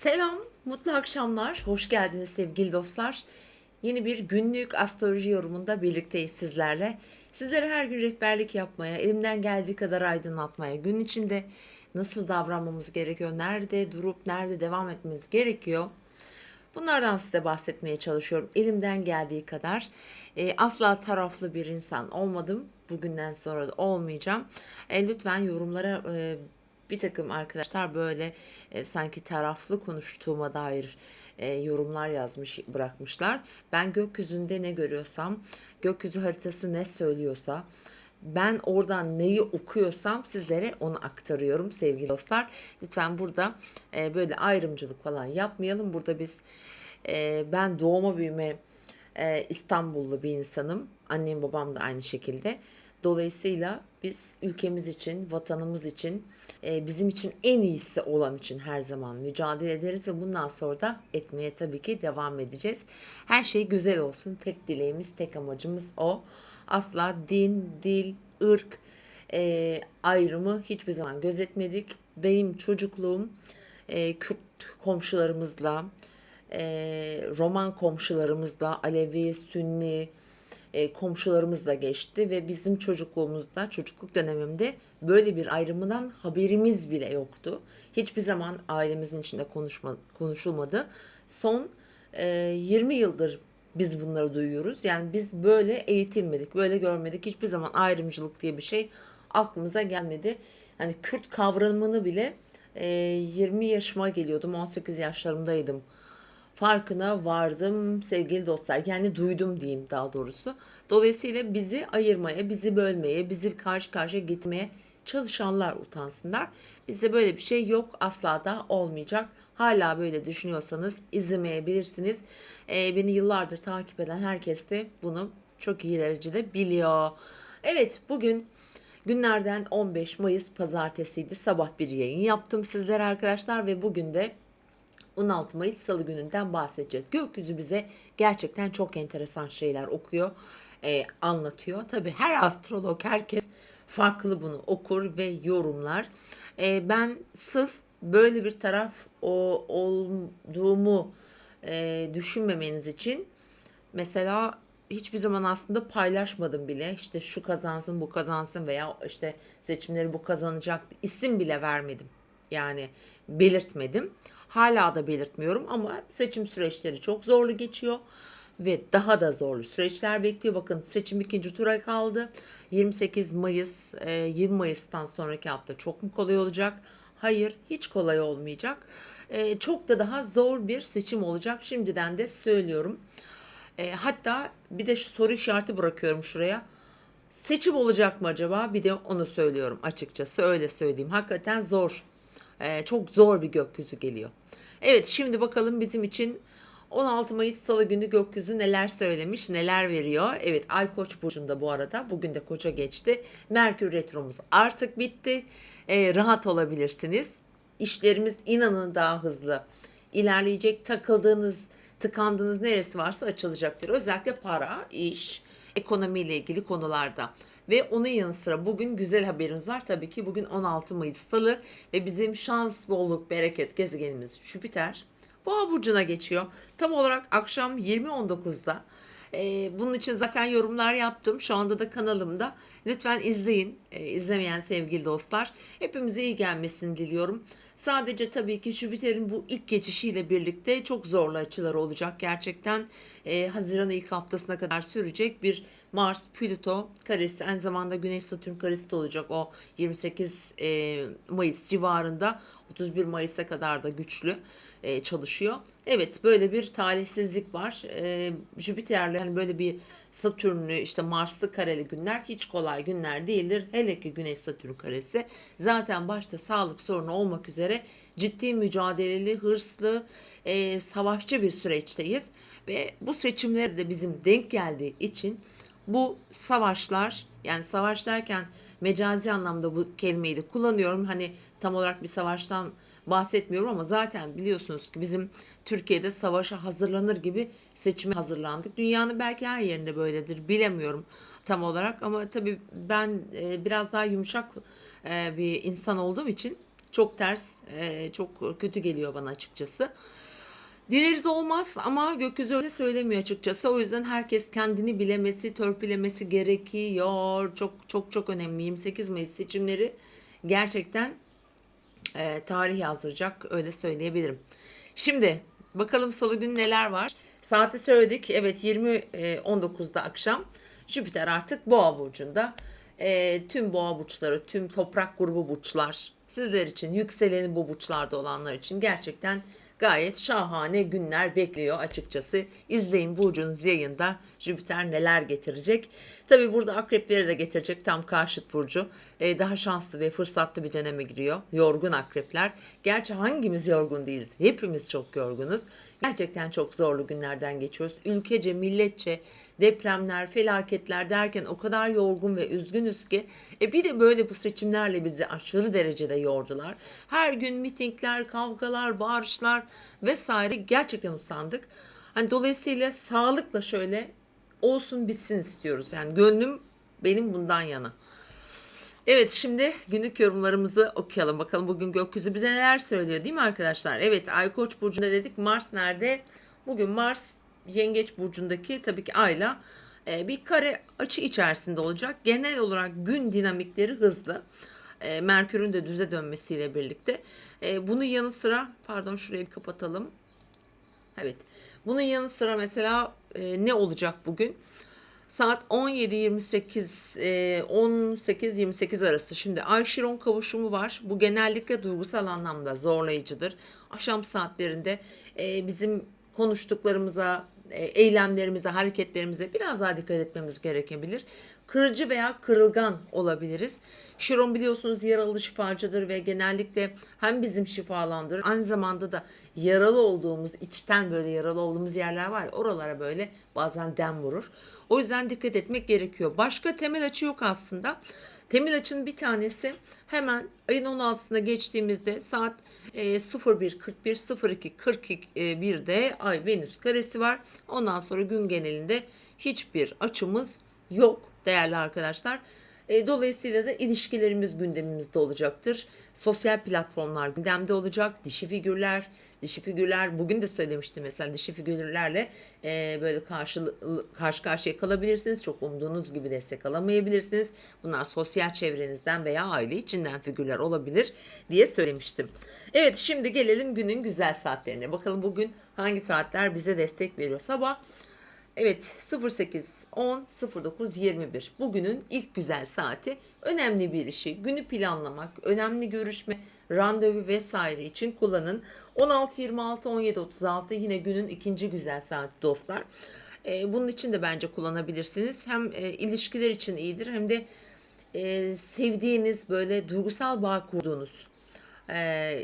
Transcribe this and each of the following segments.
Selam, mutlu akşamlar. Hoş geldiniz sevgili dostlar. Yeni bir günlük astroloji yorumunda birlikteyiz sizlerle. Sizlere her gün rehberlik yapmaya, elimden geldiği kadar aydınlatmaya, gün içinde nasıl davranmamız gerekiyor, nerede durup nerede devam etmemiz gerekiyor. Bunlardan size bahsetmeye çalışıyorum elimden geldiği kadar. Asla taraflı bir insan olmadım. Bugünden sonra da olmayacağım. Lütfen yorumlara bir takım arkadaşlar böyle sanki taraflı konuştuğuma dair yorumlar yazmış bırakmışlar. Ben gökyüzünde ne görüyorsam, gökyüzü haritası ne söylüyorsa, ben oradan neyi okuyorsam sizlere onu aktarıyorum sevgili dostlar. Lütfen burada böyle ayrımcılık falan yapmayalım. Burada biz ben doğma büyüme İstanbullu bir insanım. Annem babam da aynı şekilde. Dolayısıyla biz ülkemiz için, vatanımız için, bizim için en iyisi olan için her zaman mücadele ederiz ve bundan sonra da etmeye tabii ki devam edeceğiz. Her şey güzel olsun. Tek dileğimiz, tek amacımız o. Asla din, dil, ırk ayrımı hiçbir zaman gözetmedik. Benim çocukluğum Kürt komşularımızla, Roman komşularımızla, Alevi, Sünni komşularımızla geçti ve bizim çocukluğumuzda, çocukluk dönemimde böyle bir ayrımından haberimiz bile yoktu. Hiçbir zaman ailemizin içinde konuşulmadı. Son 20 yıldır biz bunları duyuyoruz. Yani biz böyle eğitilmedik, böyle görmedik. Hiçbir zaman ayrımcılık diye bir şey aklımıza gelmedi. Yani Kürt kavramını bile 20 yaşıma geliyordum, 18 yaşlarımdaydım. Farkına vardım sevgili dostlar. Yani duydum diyeyim daha doğrusu. Dolayısıyla bizi ayırmaya, bizi bölmeye, bizi karşı karşıya getirmeye çalışanlar utansınlar. Bizde böyle bir şey yok, asla da olmayacak. Hala böyle düşünüyorsanız izlemeyebilirsiniz. Beni yıllardır takip eden herkes de bunu çok iyi derecede biliyor. Evet, bugün günlerden 15 Mayıs pazartesiydi. Sabah bir yayın yaptım sizlere arkadaşlar ve bugün de 16 Mayıs Salı gününden bahsedeceğiz. Gökyüzü bize gerçekten çok enteresan şeyler okuyor, anlatıyor. Tabii her astrolog, herkes farklı bunu okur ve yorumlar. Ben sırf böyle bir taraf olduğumu düşünmemeniz için mesela hiçbir zaman aslında paylaşmadım bile. İşte şu kazansın, bu kazansın veya işte seçimleri bu kazanacak isim bile vermedim. Yani belirtmedim. Hala da belirtmiyorum ama seçim süreçleri çok zorlu geçiyor ve daha da zorlu süreçler bekliyor. Bakın seçim ikinci tura kaldı. 28 Mayıs, 20 Mayıs'tan sonraki hafta çok mu kolay olacak? Hayır, hiç kolay olmayacak. Çok da daha zor bir seçim olacak. Şimdiden de söylüyorum. Hatta bir de şu soru işareti bırakıyorum şuraya. Seçim olacak mı acaba? Bir de onu söylüyorum açıkçası. Öyle söyleyeyim. Hakikaten zor. Çok zor bir gökyüzü geliyor. Evet, şimdi bakalım bizim için 16 Mayıs Salı günü gökyüzü neler söylemiş, neler veriyor. Evet, Ay Koç burcunda bu arada. Bugün de Koç'a geçti. Merkür retromuz artık bitti. Rahat olabilirsiniz. İşlerimiz inanın daha hızlı ilerleyecek. Takıldığınız, tıkandığınız neresi varsa açılacaktır. Özellikle para, iş, ekonomiyle ilgili konularda. Ve onun yanı sıra bugün güzel haberimiz var. Tabii ki bugün 16 Mayıs Salı ve bizim şans, bolluk, bereket gezegenimiz Jüpiter Boğa burcuna geçiyor. Tam olarak akşam 20.19'da. Bunun için zaten yorumlar yaptım. Şu anda da kanalımda. Lütfen izleyin. İzlemeyen sevgili dostlar. Hepimize iyi gelmesini diliyorum. Sadece tabii ki Jüpiter'in bu ilk geçişiyle birlikte çok zorlu açılar olacak. Gerçekten Haziran ilk haftasına kadar sürecek bir Mars Plüto karesi, aynı zamanda Güneş Satürn karesi de olacak o 28 Mayıs civarında, 31 Mayıs'a kadar da güçlü çalışıyor. Evet, böyle bir talihsizlik var. Jüpiter'le yani böyle bir Satürn'lü işte Mars'lı kareli günler hiç kolay günler değildir. Hele ki Güneş Satürn karesi. Zaten başta sağlık sorunu olmak üzere ciddi mücadeleli, hırslı, savaşçı bir süreçteyiz. Ve bu seçimler de bizim denk geldiği için bu savaşlar, yani savaş derken mecazi anlamda bu kelimeyi de kullanıyorum. Hani tam olarak bir savaştan bahsetmiyorum ama zaten biliyorsunuz ki bizim Türkiye'de savaşa hazırlanır gibi seçime hazırlandık. Dünyanın belki her yerinde böyledir, bilemiyorum tam olarak ama tabii ben biraz daha yumuşak bir insan olduğum için çok ters, çok kötü geliyor bana açıkçası. Dileriz olmaz ama gökyüzü öyle söylemiyor açıkçası. O yüzden herkes kendini bilemesi, törpülemesi gerekiyor. Çok çok çok önemli. 28 Mayıs seçimleri gerçekten tarih yazdıracak, öyle söyleyebilirim. Şimdi bakalım salı günü neler var. Saati söyledik. Evet, 20.19'da akşam Jüpiter artık Boğa burcunda. Tüm Boğa burçları, tüm toprak grubu burçlar, sizler için, yükseleni bu burçlarda olanlar için gerçekten gayet şahane günler bekliyor açıkçası. İzleyin burcunuz yayında Jüpiter neler getirecek. Tabi burada akrepleri de getirecek, tam karşıt burcu. Daha şanslı ve fırsatlı bir döneme giriyor. Yorgun akrepler. Gerçi hangimiz yorgun değiliz? Hepimiz çok yorgunuz. Gerçekten çok zorlu günlerden geçiyoruz. Ülkece, milletçe depremler, felaketler derken o kadar yorgun ve üzgünüz ki bir de böyle bu seçimlerle bizi aşırı derecede yordular. Her gün mitingler, kavgalar, bağırışlar vesaire, gerçekten usandık. Hani dolayısıyla sağlıkla şöyle olsun bitsin istiyoruz. Yani gönlüm benim bundan yana. Evet, şimdi günlük yorumlarımızı okuyalım. Bakalım bugün gökyüzü bize neler söylüyor, değil mi arkadaşlar? Evet, Ay Koç burcunda dedik. Mars nerede? Bugün Mars Yengeç burcundaki tabii ki Ay'la bir kare açı içerisinde olacak. Genel olarak gün dinamikleri hızlı. Merkür'ün de düze dönmesiyle birlikte. Bunun yanı sıra, pardon şurayı bir kapatalım. Evet. Bunun yanı sıra mesela ne olacak bugün? Saat 17.28 18-28 arası. Şimdi Ay Şiron kavuşumu var. Bu genellikle duygusal anlamda zorlayıcıdır. Akşam saatlerinde bizim konuştuklarımıza, eylemlerimize, hareketlerimize biraz daha dikkat etmemiz gerekebilir. Kırıcı veya kırılgan olabiliriz. Şiron biliyorsunuz yaralı şifacıdır ve genellikle hem bizim şifalandırır, aynı zamanda da yaralı olduğumuz, içten böyle yaralı olduğumuz yerler var ya, oralara böyle bazen dem vurur. O yüzden dikkat etmek gerekiyor. Başka temel açı yok aslında. Temel açının bir tanesi hemen ayın 16'sına geçtiğimizde saat 01.41 02.41'de Ay Venüs karesi var. Ondan sonra gün genelinde hiçbir açımız yok değerli arkadaşlar. Dolayısıyla da ilişkilerimiz gündemimizde olacaktır. Sosyal platformlar gündemde olacak. Dişi figürler bugün de söylemiştim mesela, dişi figürlerle böyle karşı karşıya kalabilirsiniz. Çok umduğunuz gibi destek alamayabilirsiniz. Bunlar sosyal çevrenizden veya aile içinden figürler olabilir diye söylemiştim. Evet, şimdi gelelim günün güzel saatlerine. Bakalım bugün hangi saatler bize destek veriyor. Sabah, evet, 08.10 09.21 bugünün ilk güzel saati. Önemli bir işi, günü planlamak, önemli görüşme, randevu vesaire için kullanın. 16.26 17.36 yine günün ikinci güzel saati dostlar. Bunun için de bence kullanabilirsiniz. Hem ilişkiler için iyidir, hem de sevdiğiniz, böyle duygusal bağ kurduğunuz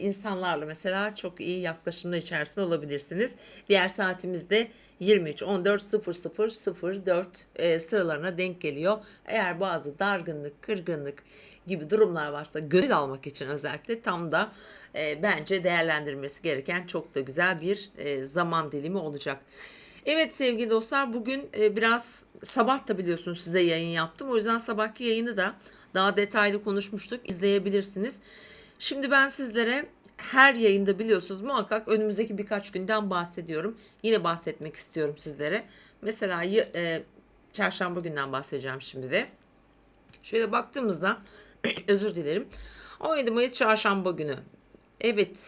insanlarla mesela çok iyi yaklaşımlar içerisinde olabilirsiniz. Diğer saatimizde 23.14.00.04 sıralarına denk geliyor. Eğer bazı dargınlık, kırgınlık gibi durumlar varsa, gönül almak için özellikle tam da bence değerlendirmesi gereken çok da güzel bir zaman dilimi olacak. Evet sevgili dostlar, bugün biraz sabah da biliyorsunuz size yayın yaptım. O yüzden sabahki yayını da daha detaylı konuşmuştuk. İzleyebilirsiniz. Şimdi ben sizlere her yayında biliyorsunuz muhakkak önümüzdeki birkaç günden bahsediyorum. Yine bahsetmek istiyorum sizlere. Mesela çarşamba günden bahsedeceğim şimdi de. Şöyle baktığımızda özür dilerim. 17 Mayıs çarşamba günü. Evet,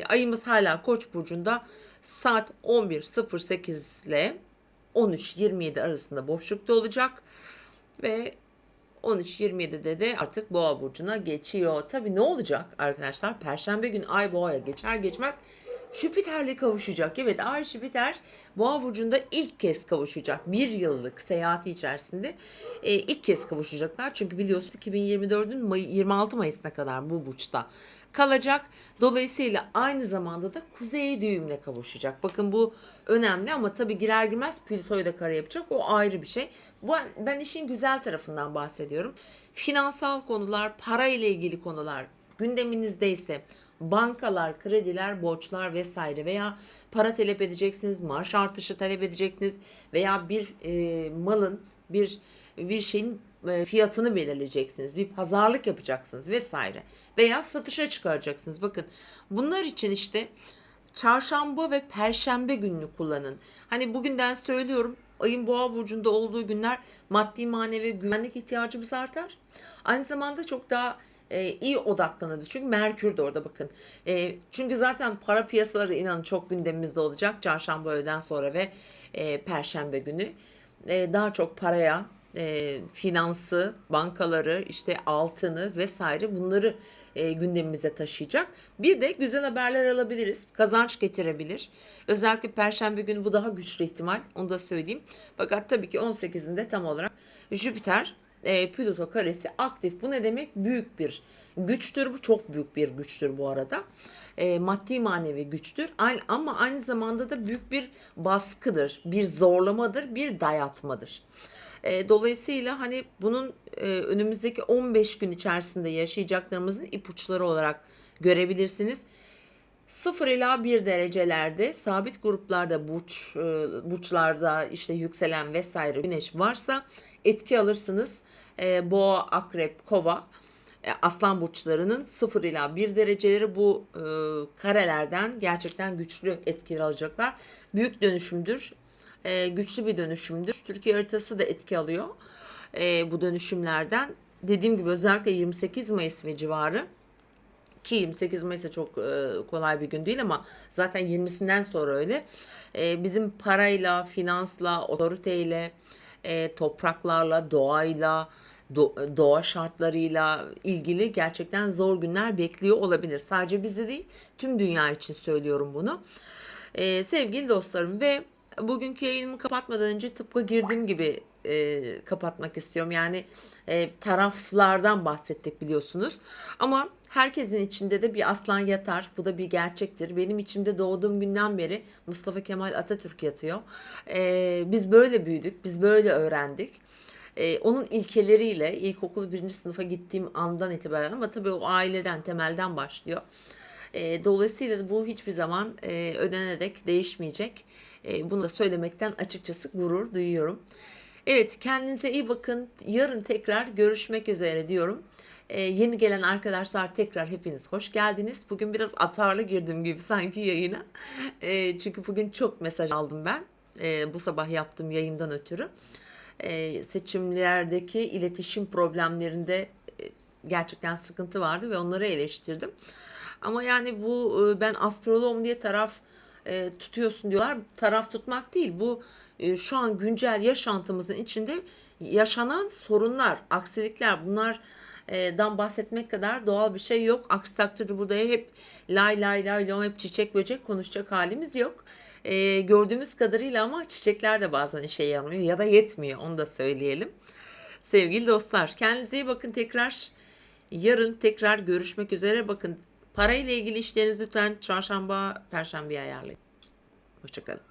ayımız hala Koç burcunda saat 11.08 ile 13.27 arasında boşlukta olacak ve 13.27'de de artık Boğa burcuna geçiyor. Tabii ne olacak arkadaşlar? Perşembe günü Ay Boğa'ya geçer geçmez Jüpiter'le kavuşacak. Evet, Ay Jüpiter Boğa burcunda ilk kez kavuşacak. Bir yıllık seyahati içerisinde ilk kez kavuşacaklar. Çünkü biliyorsunuz 2024'ün 26 Mayıs'ına kadar bu burçta kalacak. Dolayısıyla aynı zamanda da kuzey düğümle kavuşacak. Bakın bu önemli ama tabii girer girmez Plüto'yu da kare yapacak. O ayrı bir şey. Ben işin güzel tarafından bahsediyorum. Finansal konular, para ile ilgili konular gündeminizdeyse, bankalar, krediler, borçlar vesaire veya para talep edeceksiniz, maaş artışı talep edeceksiniz veya bir malın, bir şeyin fiyatını belirleyeceksiniz. Bir pazarlık yapacaksınız vesaire. Veya satışa çıkaracaksınız. Bakın bunlar için işte çarşamba ve perşembe gününü kullanın. Hani bugünden söylüyorum, ayın boğa burcunda olduğu günler maddi manevi güvenlik ihtiyacımız artar. Aynı zamanda çok daha iyi odaklanabilir. Çünkü Merkür de orada bakın. Çünkü zaten para piyasaları inanın çok gündemimizde olacak. Çarşamba öğleden sonra ve perşembe günü. Daha çok paraya, finansı, bankaları, işte altını vesaire bunları gündemimize taşıyacak. Bir de güzel haberler alabiliriz. Kazanç getirebilir. Özellikle Perşembe günü bu daha güçlü ihtimal. Onu da söyleyeyim. Fakat tabii ki 18'inde tam olarak Jüpiter Plüto karesi aktif. Bu ne demek? Büyük bir güçtür. Bu çok büyük bir güçtür bu arada. Maddi manevi güçtür. Ama aynı zamanda da büyük bir baskıdır. Bir zorlamadır. Bir dayatmadır. Dolayısıyla hani bunun önümüzdeki 15 gün içerisinde yaşayacaklarımızın ipuçları olarak görebilirsiniz. 0 ila 1 derecelerde sabit gruplarda burçlarda işte yükselen vesaire güneş varsa etki alırsınız. Boğa, akrep, kova, aslan burçlarının 0 ila 1 dereceleri bu karelerden gerçekten güçlü etkiler alacaklar. Büyük dönüşümdür. Güçlü bir dönüşümdür. Türkiye haritası da etki alıyor bu dönüşümlerden. Dediğim gibi özellikle 28 Mayıs ve civarı, ki 28 Mayıs'a çok kolay bir gün değil ama zaten 20'sinden sonra öyle. Bizim parayla, finansla, otoriteyle, topraklarla, doğayla, doğa şartlarıyla ilgili gerçekten zor günler bekliyor olabilir. Sadece bizi değil, tüm dünya için söylüyorum bunu. Sevgili dostlarım, ve bugünkü yayınımı kapatmadan önce tıpkı girdiğim gibi kapatmak istiyorum. Yani taraflardan bahsettik biliyorsunuz. Ama herkesin içinde de bir aslan yatar. Bu da bir gerçektir. Benim içimde doğduğum günden beri Mustafa Kemal Atatürk yatıyor. Biz böyle büyüdük, biz böyle öğrendik. Onun ilkeleriyle ilkokul 1. sınıfa gittiğim andan itibaren, ama tabii o aileden, temelden başlıyor. Dolayısıyla bu hiçbir zaman ödenerek değişmeyecek. Bunu da söylemekten açıkçası gurur duyuyorum. Evet, kendinize iyi bakın. Yarın tekrar görüşmek üzere diyorum. Yeni gelen arkadaşlar tekrar hepiniz hoş geldiniz. Bugün biraz atarlı girdim gibi sanki yayına. Çünkü bugün çok mesaj aldım ben. Bu sabah yaptığım yayından ötürü. Seçimlerdeki iletişim problemlerinde gerçekten sıkıntı vardı ve onları eleştirdim. Ama yani bu ben astrologum diye taraf tutuyorsun diyorlar. Taraf tutmak değil. Bu şu an güncel yaşantımızın içinde yaşanan sorunlar, aksilikler, bunlardan bahsetmek kadar doğal bir şey yok. Aksi takdirde burada hep lay lay lay lay, hep çiçek böcek konuşacak halimiz yok. Gördüğümüz kadarıyla ama çiçekler de bazen işe yaramıyor ya da yetmiyor, onu da söyleyelim. Sevgili dostlar, kendinize iyi bakın. Yarın tekrar görüşmek üzere. Bakın, parayla ilgili işlerinizi lütfen çarşamba, perşembeye ayarlayın. Hoşçakalın.